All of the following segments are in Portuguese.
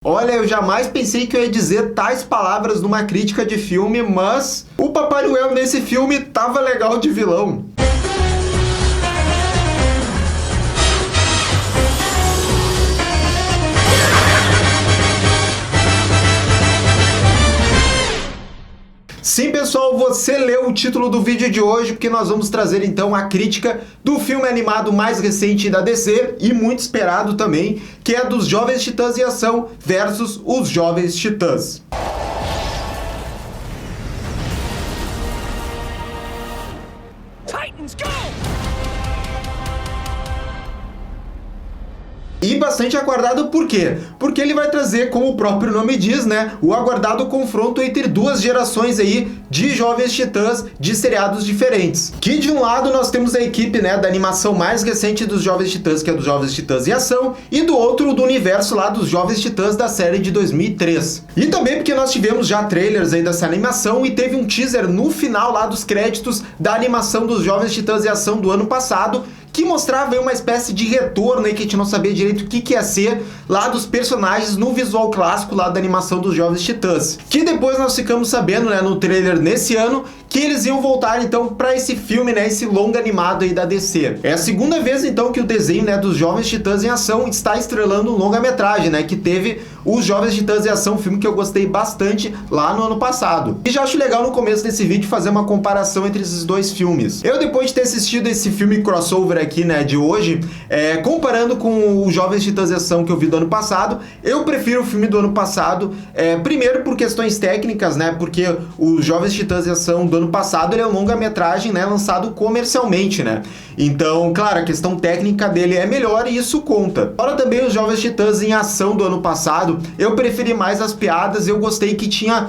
Olha, eu jamais pensei que eu ia dizer tais palavras numa crítica de filme, mas o Papai Noel nesse filme tava legal de vilão. Sim, pessoal, você leu o título do vídeo de hoje, porque nós vamos trazer então a crítica do filme animado mais recente da DC e muito esperado também, que é dos Jovens Titãs em Ação versus os Jovens Titãs. Titans, go! E bastante aguardado por quê? Porque ele vai trazer, como o próprio nome diz, né, o aguardado confronto entre duas gerações aí de Jovens Titãs de seriados diferentes. Que de um lado nós temos a equipe, né, da animação mais recente dos Jovens Titãs, que é dos Jovens Titãs em Ação, e do outro do universo lá dos Jovens Titãs da série de 2003. E também porque nós tivemos já trailers aí dessa animação e teve um teaser no final lá dos créditos da animação dos Jovens Titãs em Ação do ano passado, que mostrava aí uma espécie de retorno aí que a gente não sabia direito o que ia ser lá dos personagens no visual clássico lá da animação dos Jovens Titãs. Que depois nós ficamos sabendo, né, no trailer nesse ano, que eles iam voltar então para esse filme, né, esse longa animado aí da DC. É a segunda vez então que o desenho, né, dos Jovens Titãs em Ação está estrelando um longa-metragem, né, que teve os Jovens Titãs em Ação, um filme que eu gostei bastante lá no ano passado. E já acho legal no começo desse vídeo fazer uma comparação entre esses dois filmes. Eu, depois de ter assistido esse filme crossover aqui, né, de hoje, comparando com os Jovens Titãs em Ação que eu vi do ano passado, eu prefiro o filme do ano passado, primeiro por questões técnicas, né, porque os Jovens Titãs em Ação do ano passado ele é um longa-metragem, né, lançado comercialmente, né, então, claro, a questão técnica dele é melhor e isso conta. Fora também os Jovens Titãs em Ação do ano passado, eu preferi mais as piadas, eu gostei que tinha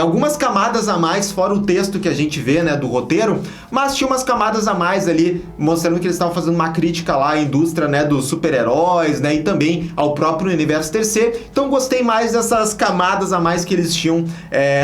algumas camadas a mais, fora o texto que a gente vê, né, do roteiro, mas tinha umas camadas a mais ali, mostrando que eles estavam fazendo uma crítica lá à indústria, né, dos super-heróis, né, e também ao próprio universo DC, então gostei mais dessas camadas a mais que eles tinham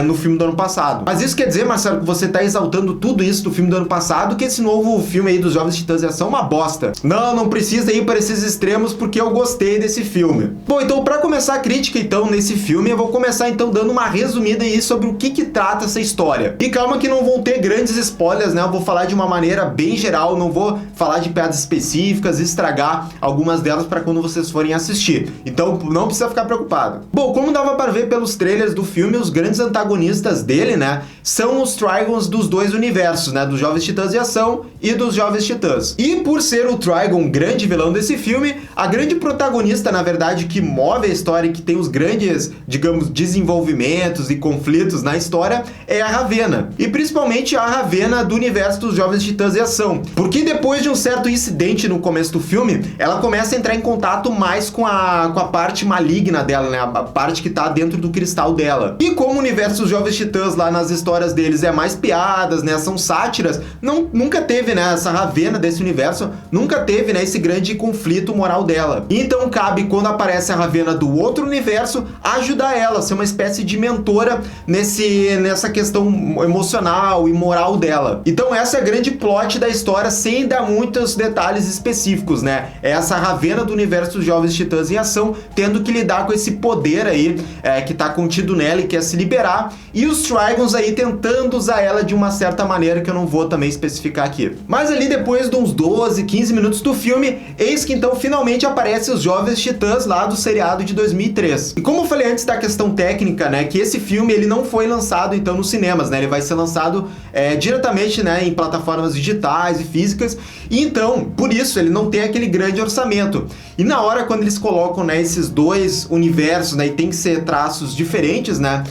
no filme do ano passado. Mas isso quer dizer, Marcelo, que você tá exaltando tudo isso do filme do ano passado, que esse novo filme aí dos Jovens Titãs em Ação é uma bosta. Não precisa ir para esses extremos, porque eu gostei desse filme. Bom, então para começar a crítica então nesse filme, eu vou começar então dando uma resumida aí sobre o que trata essa história. E calma que não vão ter grandes spoilers, né? Eu vou falar de uma maneira bem geral, não vou falar de piadas específicas, estragar algumas delas para quando vocês forem assistir. Então não precisa ficar preocupado. Bom, como dava para ver pelos trailers do filme, os grandes antagonistas dele, né, são os Trigons dos dois universos, né, dos Jovens Titãs em Ação e dos Jovens Titãs. E por ser o Trigon o grande vilão desse filme, a grande protagonista, na verdade, que move a história e que tem os grandes, digamos, desenvolvimentos e conflitos na história é a Ravena. E principalmente a Ravena do universo dos Jovens Titãs em Ação. Porque depois de um certo incidente no começo do filme, ela começa a entrar em contato mais com a parte maligna dela, né? A parte que tá dentro do cristal dela. E como o universo dos Jovens Titãs lá nas histórias deles é mais piadas, né? São sátiras, nunca teve, né? Essa Ravena desse universo, nunca teve, né? Esse grande conflito moral dela. Então cabe, quando aparece a Ravena do outro universo, ajudar ela, ser uma espécie de mentora nessa questão emocional e moral dela. Então essa é a grande plot da história, sem dar muitos detalhes específicos, né? É essa Ravena do universo dos Jovens Titãs em Ação, tendo que lidar com esse poder aí, que tá contido nela e quer se liberar, e os Trigons aí tentando usar ela de uma certa maneira que eu não vou também especificar aqui. Mas ali depois de uns 12, 15 minutos do filme, eis que então finalmente aparecem os Jovens Titãs lá do seriado de 2003. E como eu falei antes da questão técnica, né, que esse filme ele não foi lançado então nos cinemas, né, ele vai ser lançado diretamente, né, em plataformas digitais e físicas, e então, por isso, ele não tem aquele grande orçamento. E na hora quando eles colocam, né, esses dois universos, né, e tem que ser traços diferentes, né,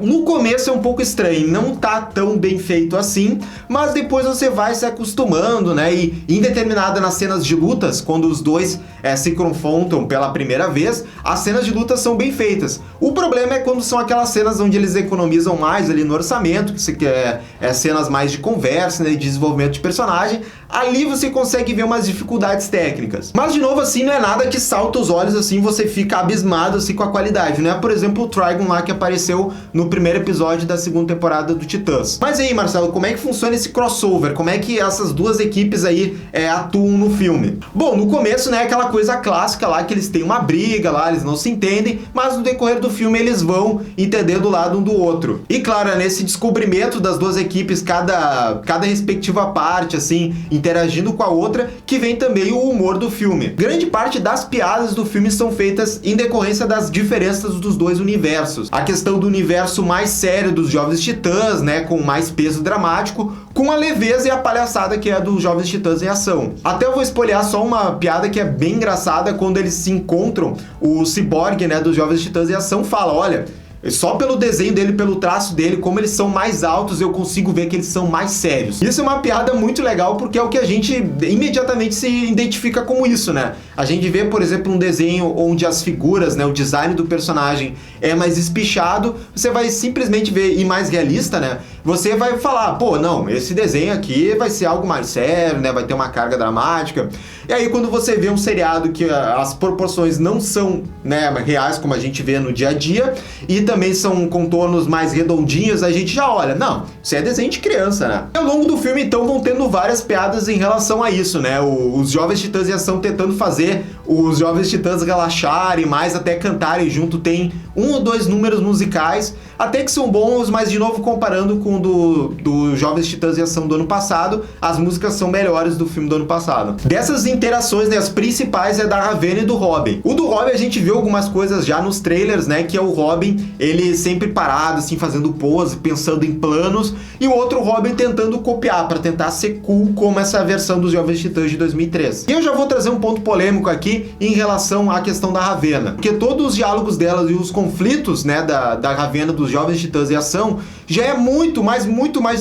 no começo é um pouco estranho, não tá tão bem feito assim, mas depois você vai se acostumando, né, e em determinada nas cenas de lutas, quando os dois se confrontam pela primeira vez, as cenas de luta são bem feitas. O problema é quando são aquelas cenas onde eles economizam mais ali no orçamento, que você quer cenas mais de conversa, né, de desenvolvimento de personagem, ali você consegue ver umas dificuldades técnicas. Mas de novo assim, não é nada que salta os olhos assim, você fica abismado assim com a qualidade, né? Por exemplo, o Trigon lá que apareceu no primeiro episódio da segunda temporada do Titãs. Mas aí, Marcelo, como é que funciona esse crossover? Como é que essas duas equipes aí atuam no filme? Bom, no começo, né, aquela coisa clássica lá que eles têm uma briga lá, eles não se entendem, mas no decorrer do filme eles vão entender do lado um do outro. E claro, nesse descobrimento das duas equipes, cada respectiva parte, assim, interagindo com a outra, que vem também o humor do filme. Grande parte das piadas do filme são feitas em decorrência das diferenças dos dois universos. A questão do universo mais sério dos Jovens Titãs, né, com mais peso dramático, com a leveza e a palhaçada que é dos Jovens Titãs em ação. Até eu vou spoilear só uma piada que é bem engraçada quando eles se encontram, o Cyborg, né, dos Jovens Titãs em ação fala, olha, só pelo desenho dele, pelo traço dele, como eles são mais altos, eu consigo ver que eles são mais sérios. Isso é uma piada muito legal, porque é o que a gente imediatamente se identifica como isso, né? A gente vê, por exemplo, um desenho onde as figuras, né, o design do personagem é mais espichado, você vai simplesmente ver, e mais realista, né? Você vai falar, pô, não, esse desenho aqui vai ser algo mais sério, né? Vai ter uma carga dramática. E aí, quando você vê um seriado que as proporções não são, né, reais, como a gente vê no dia a dia, e também são contornos mais redondinhos, a gente já olha, não, isso é desenho de criança, né? E ao longo do filme, então, vão tendo várias piadas em relação a isso, né? Os Jovens Titãs em ação tentando fazer os Jovens Titãs relaxarem mais, até cantarem junto, tem 1 ou 2 números musicais, até que são bons, mas de novo comparando com o do Jovens Titãs em ação do ano passado, as músicas são melhores do filme do ano passado. Dessas interações, né, as principais é da Ravena e do Robin. O do Robin a gente viu algumas coisas já nos trailers, né, que é o Robin, ele sempre parado, assim, fazendo pose, pensando em planos, e o outro Robin tentando copiar, para tentar ser cool como essa versão dos Jovens Titãs de 2003. E eu já vou trazer um ponto polêmico aqui em relação à questão da Ravena, porque todos os diálogos dela e os conflitos, né, da Ravena dos Jovens Titãs em ação já é muito mais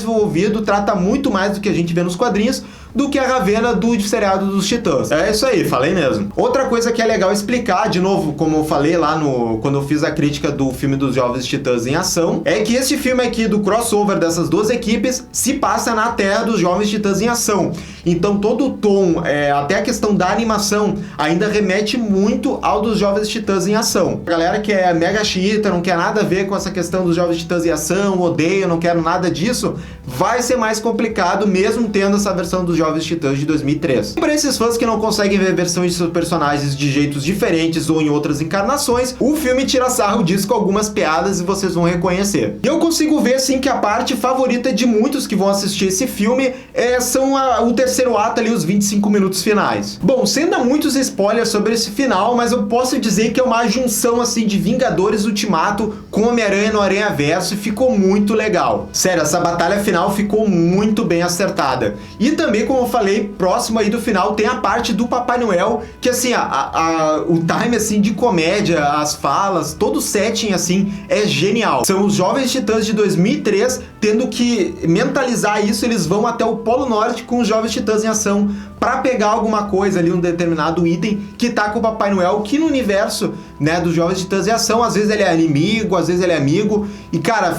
envolvido, trata muito mais do que a gente vê nos quadrinhos, do que a Ravena do seriado dos Titãs. É isso aí, falei mesmo. Outra coisa que é legal explicar, de novo, como eu falei lá quando eu fiz a crítica do filme dos Jovens Titãs em ação, é que esse filme aqui do crossover dessas duas equipes se passa na Terra dos Jovens Titãs em ação. Então todo o tom, até a questão da animação, ainda remete muito ao dos Jovens Titãs em ação. A galera que é mega xiita, não quer nada a ver com essa questão dos Jovens Titãs em ação, odeia, não quero nada disso, vai ser mais complicado mesmo tendo essa versão dos Jovens Titãs de 2003. Para esses fãs que não conseguem ver versões de seus personagens de jeitos diferentes ou em outras encarnações, o filme tira sarro disso com algumas piadas e vocês vão reconhecer. E eu consigo ver sim que a parte favorita de muitos que vão assistir esse filme são o terceiro ato ali, os 25 minutos finais. Bom, sem dar muitos spoilers sobre esse final, mas eu posso dizer que é uma junção assim de Vingadores Ultimato com Homem-Aranha no Aranhaverso e ficou muito legal. Sério, essa batalha final ficou muito bem acertada. E também, como eu falei, próximo aí do final tem a parte do Papai Noel, que assim, o time assim de comédia, as falas, todo o setting assim é genial. São os Jovens Titãs de 2003 tendo que mentalizar isso, eles vão até o Polo Norte com os Jovens Titãs em ação para pegar alguma coisa ali, um determinado item que tá com o Papai Noel, que no universo, né, dos Jovens Titãs em ação, às vezes ele é inimigo, às vezes ele é amigo, e cara,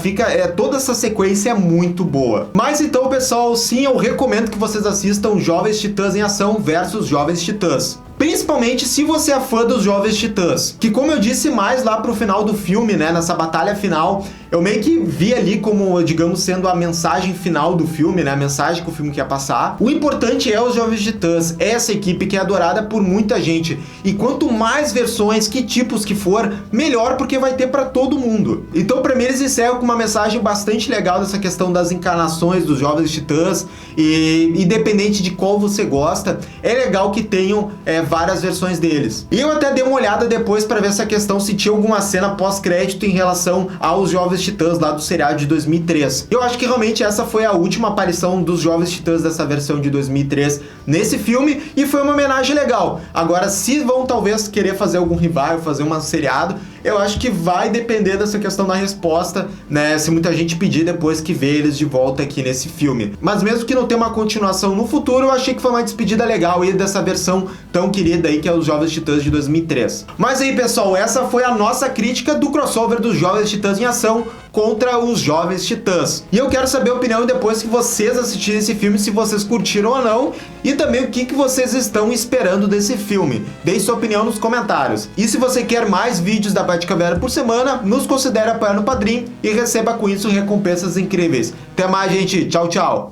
toda essa sequência é muito boa. Mas então, pessoal, sim, eu recomendo que vocês assistam Jovens Titãs em ação versus Jovens Titãs. Principalmente se você é fã dos Jovens Titãs, que como eu disse mais lá pro final do filme, né, nessa batalha final, eu meio que vi ali como, digamos, sendo a mensagem final do filme, né, a mensagem que o filme quer passar. O importante é os Jovens Titãs, essa equipe que é adorada por muita gente, e quanto mais versões, que tipos que for, melhor, porque vai ter pra todo mundo. Então pra mim eles encerram com uma mensagem bastante legal dessa questão das encarnações dos Jovens Titãs, e independente de qual você gosta, é legal que tenham várias versões deles. E eu até dei uma olhada depois para ver essa questão, se tinha alguma cena pós-crédito em relação aos Jovens Titãs lá do seriado de 2003. Eu acho que realmente essa foi a última aparição dos Jovens Titãs dessa versão de 2003 nesse filme, e foi uma homenagem legal. Agora, se vão talvez querer fazer algum revival, fazer um seriado, eu acho que vai depender dessa questão da resposta, né, se muita gente pedir depois que vê eles de volta aqui nesse filme. Mas mesmo que não tenha uma continuação no futuro, eu achei que foi uma despedida legal aí dessa versão tão querida aí que é os Jovens Titãs de 2003. Mas aí, pessoal, essa foi a nossa crítica do crossover dos Jovens Titãs em ação contra os Jovens Titãs. E eu quero saber a opinião depois que vocês assistirem esse filme, se vocês curtiram ou não, e também o que vocês estão esperando desse filme. Deixe sua opinião nos comentários. E se você quer mais vídeos da Batcaverna por semana, nos considere apoiar no Padrim e receba com isso recompensas incríveis. Até mais, gente. Tchau, tchau.